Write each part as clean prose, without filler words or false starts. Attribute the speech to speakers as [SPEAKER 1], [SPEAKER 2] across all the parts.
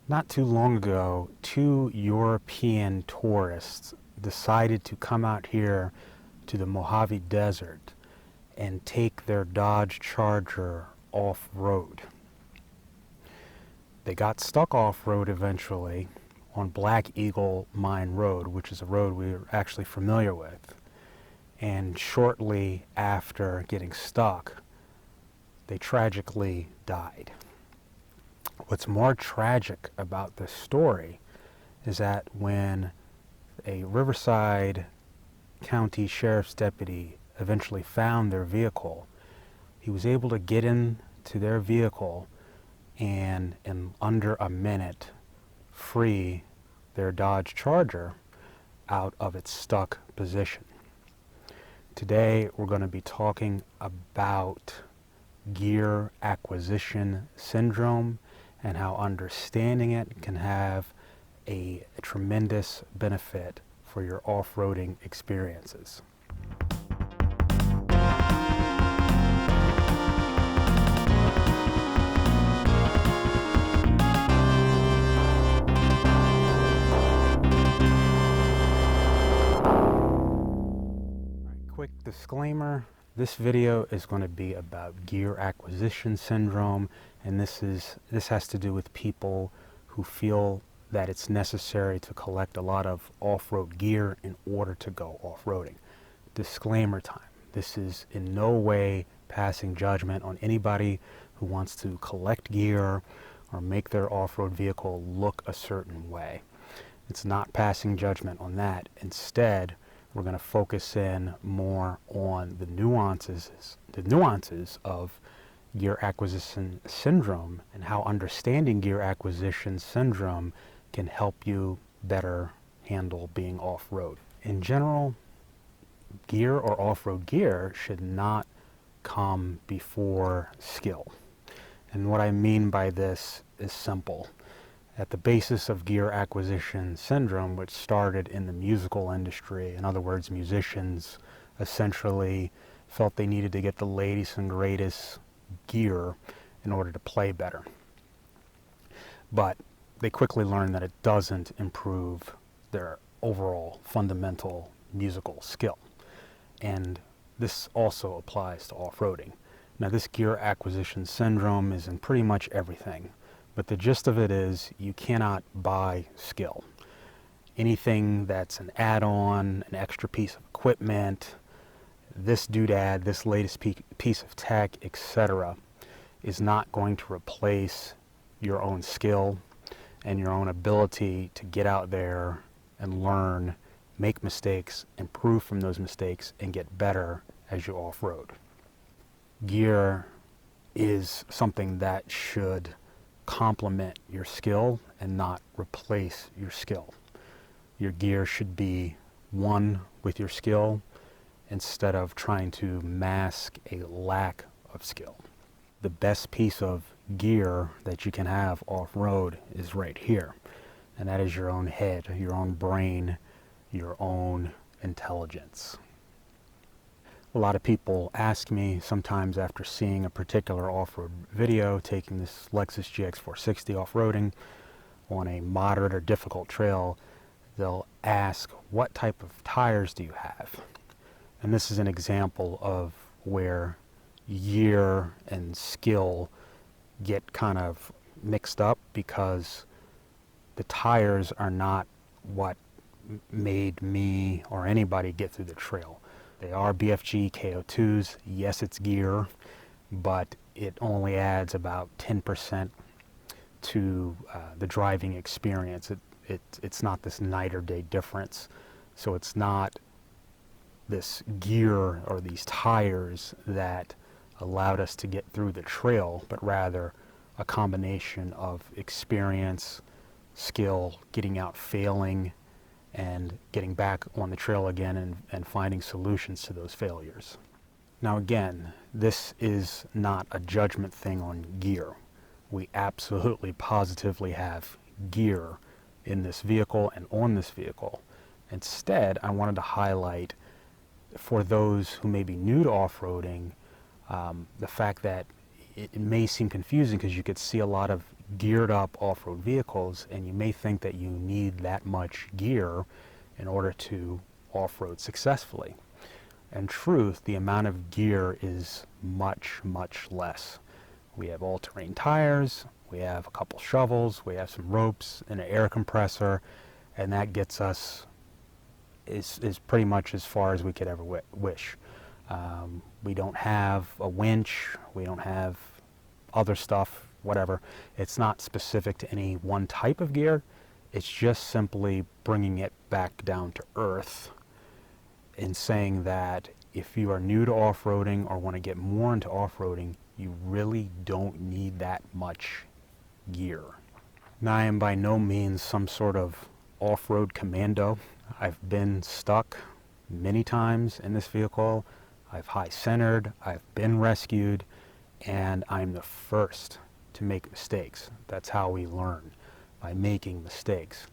[SPEAKER 1] Not too long ago, two European tourists decided to come out here to the Mojave Desert and take their Dodge Charger off-road. They got stuck off-road eventually on Black Eagle Mine Road, which is a road we are actually familiar with. And shortly after getting stuck, they tragically died. What's more tragic about this story is that when a Riverside County Sheriff's deputy eventually found their vehicle, he was able to get into their vehicle and in under a minute free their Dodge Charger out of its stuck position. Today we're going to be talking about gear acquisition syndrome and how understanding it can have a tremendous benefit for your off-roading experiences. Quick disclaimer, this video is going to be about gear acquisition syndrome, and this has to do with people who feel that it's necessary to collect a lot of off-road gear in order to go off-roading. Disclaimer time. This is in no way passing judgment on anybody who wants to collect gear or make their off-road vehicle look a certain way. It's not passing judgment on that. Instead, we're going to focus in more on the nuances of gear acquisition syndrome and how understanding gear acquisition syndrome can help you better handle being off-road. In general, gear or off-road gear should not come before skill. And what I mean by this is simple. At the basis of gear acquisition syndrome, which started in the musical industry, in other words, musicians essentially felt they needed to get the latest and greatest gear in order to play better. But they quickly learned that it doesn't improve their overall fundamental musical skill. And this also applies to off-roading. Now, this gear acquisition syndrome is in pretty much everything. But the gist of it is you cannot buy skill. Anything that's an add-on, an extra piece of equipment, this doodad, this latest piece of tech, etc., is not going to replace your own skill and your own ability to get out there and learn, make mistakes, improve from those mistakes, and get better as you off-road. Gear is something that should complement your skill and not replace your skill. Your gear should be one with your skill instead of trying to mask a lack of skill. The best piece of gear that you can have off-road is right here, and that is your own head, your own brain, your own intelligence. A lot of people ask me sometimes after seeing a particular off-road video taking this Lexus GX460 off-roading on a moderate or difficult trail, they'll ask, what type of tires do you have? And this is an example of where gear and skill get kind of mixed up because the tires are not what made me or anybody get through the trail. They are BFG KO2s. Yes, it's gear, but it only adds about 10% to the driving experience. It's not this night or day difference. So it's not this gear or these tires that allowed us to get through the trail, but rather a combination of experience, skill, getting out failing, and getting back on the trail again and finding solutions to those failures. Now again, this is not a judgment thing on gear. We absolutely positively have gear in this vehicle and on this vehicle. Instead, I wanted to highlight for those who may be new to off-roading the fact that it may seem confusing because you could see a lot of geared up off-road vehicles, and you may think that you need that much gear in order to off-road successfully. In truth, the amount of gear is much, much less. We have all-terrain tires, we have a couple shovels, we have some ropes and an air compressor, and that gets us is pretty much as far as we could ever wish. We don't have a winch, we don't have other stuff, whatever. It's not specific to any one type of gear. It's just simply bringing it back down to earth and saying that if you are new to off-roading or want to get more into off-roading, you really don't need that much gear. Now, I am by no means some sort of off-road commando. I've been stuck many times in this vehicle. I've high-centered, I've been rescued, and I'm the first to make mistakes. That's how we learn, by making mistakes.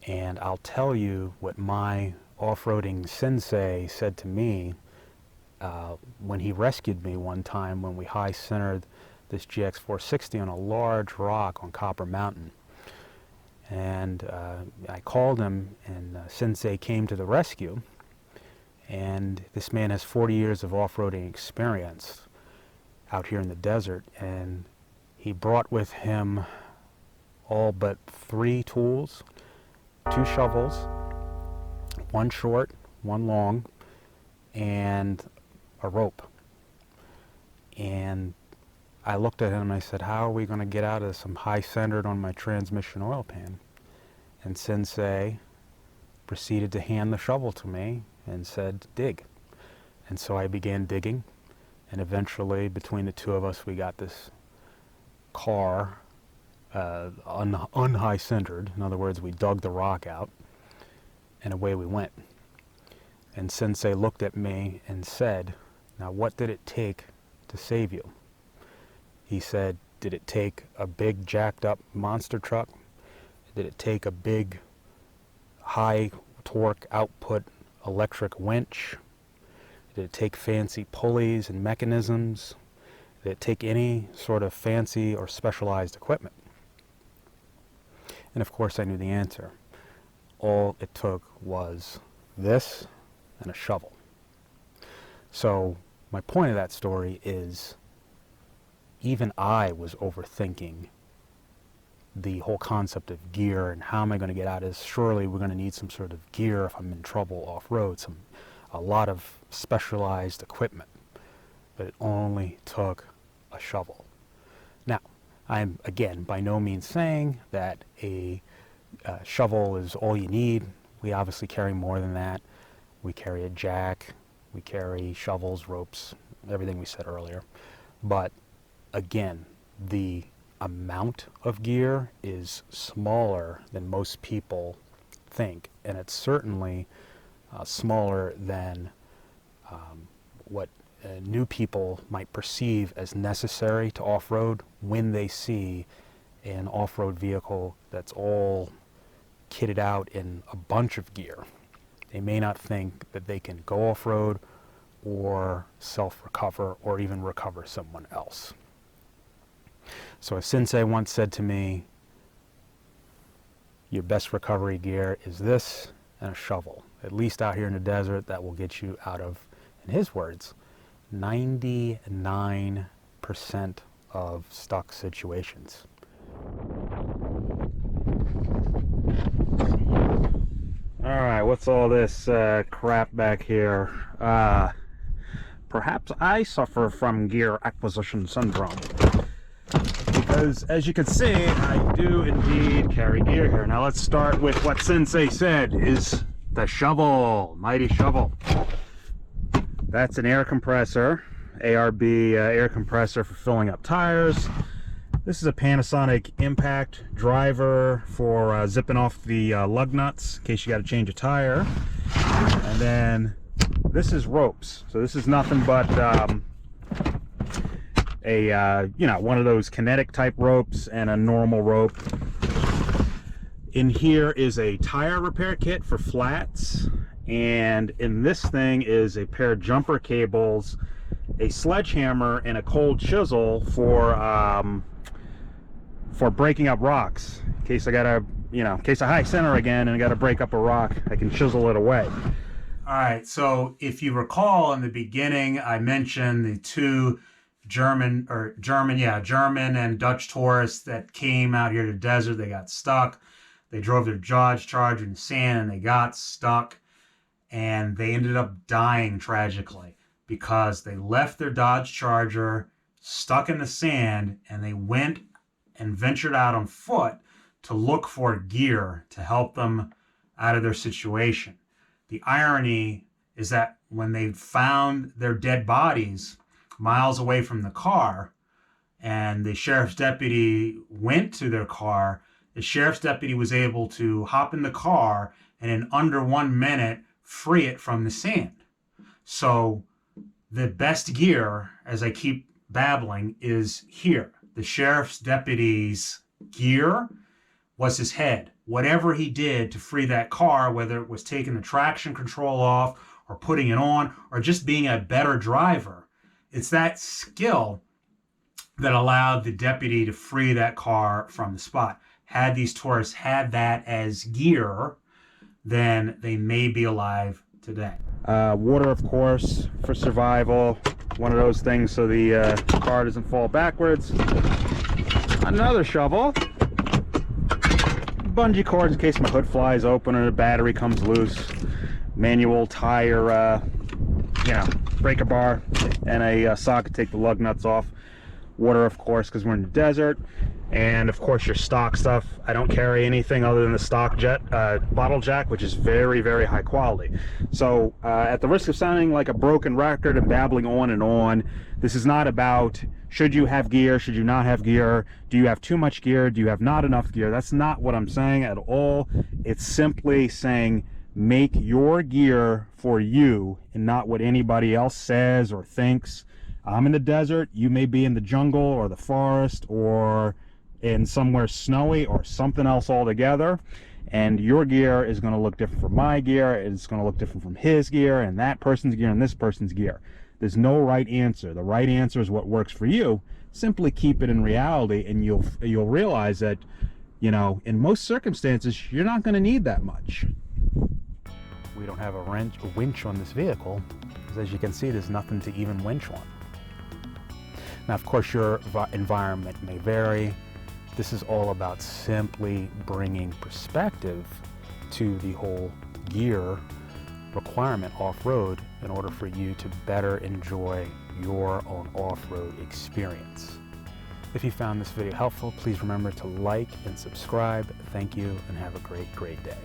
[SPEAKER 1] And I'll tell you what my off-roading sensei said to me when he rescued me one time when we high-centered this GX460 on a large rock on Copper Mountain. And I called him, and Sensei came to the rescue. And this man has 40 years of off-roading experience out here in the desert, and he brought with him all but 3 tools, 2 shovels, 1 short, 1 long, and a rope. And I looked at him and I said, how are we going to get out of this? I'm high-centered on my transmission oil pan. And Sensei proceeded to hand the shovel to me and said, dig. And so I began digging, and eventually between the two of us we got this car unhigh-centered. In other words, we dug the rock out, and away we went. And Sensei looked at me and said, now what did it take to save you? He said, did it take a big jacked up monster truck? Did it take a big high torque output electric winch? Did it take fancy pulleys and mechanisms? Did it take any sort of fancy or specialized equipment? And of course I knew the answer. All it took was this and a shovel. So my point of that story is, even I was overthinking the whole concept of gear and how am I going to get out of this. Surely we're going to need some sort of gear if I'm in trouble off-road, a lot of specialized equipment. But it only took a shovel. Now, I'm again by no means saying that a shovel is all you need. We obviously carry more than that. We carry a jack, we carry shovels, ropes, everything we said earlier. But again, the amount of gear is smaller than most people think, and it's certainly smaller than what new people might perceive as necessary to off-road when they see an off-road vehicle that's all kitted out in a bunch of gear. They may not think that they can go off-road or self-recover or even recover someone else. So a sensei once said to me, your best recovery gear is this and a shovel. At least out here in the desert, that will get you out of, in his words, 99% of stuck situations. Alright, what's all this crap back here? Perhaps I suffer from gear acquisition syndrome. Because as you can see, I do indeed carry gear here. Now let's start with what Sensei said is the shovel, mighty shovel. That's an air compressor, ARB air compressor for filling up tires. This is a Panasonic impact driver for zipping off the lug nuts in case you got to change a tire. And then this is ropes. So this is nothing but one of those kinetic type ropes and a normal rope. In here is a tire repair kit for flats, and in this thing is a pair of jumper cables a sledgehammer and a cold chisel for breaking up rocks. In case I gotta, in case I high center again and I gotta break up a rock, I can chisel it away. All right, so if you recall in the beginning, I mentioned the two German and Dutch tourists that came out here to the desert. They got stuck. They drove their Dodge Charger in the sand and they got stuck, and they ended up dying tragically because they left their Dodge Charger stuck in the sand, and they went and ventured out on foot to look for gear to help them out of their situation. The irony is that when they found their dead bodies miles away from the car, and the sheriff's deputy went to their car, the sheriff's deputy was able to hop in the car and in under 1 minute free it from the sand. So the best gear, as I keep babbling, is here. The sheriff's deputy's gear was his head. Whatever he did to free that car, whether it was taking the traction control off or putting it on or just being a better driver, it's that skill that allowed the deputy to free that car from the spot. Had these tourists had that as gear, then they may be alive today. Water, of course, for survival. One of those things so the car doesn't fall backwards. Another shovel. Bungee cords in case my hood flies open or the battery comes loose. Manual tire, breaker bar, and a socket to take the lug nuts off. Water, of course, because we're in the desert. And of course your stock stuff. I don't carry anything other than the stock bottle jack, which is very, very high quality. So at the risk of sounding like a broken record and babbling on and on, this is not about should you have gear, should you not have gear, do you have too much gear, do you have not enough gear. That's not what I'm saying at all. It's simply saying make your gear for you and not what anybody else says or thinks. I'm in the desert, you may be in the jungle or the forest or in somewhere snowy or something else altogether, and your gear is going to look different from my gear, it's going to look different from his gear and that person's gear and this person's gear. There's no right answer. The right answer is what works for you. Simply keep it in reality and you'll realize that, in most circumstances you're not going to need that much. We don't have a winch on this vehicle because, as you can see, there's nothing to even winch on. Now, of course, your environment may vary. This is all about simply bringing perspective to the whole gear requirement off-road in order for you to better enjoy your own off-road experience. If you found this video helpful, please remember to like and subscribe. Thank you and have a great, great day.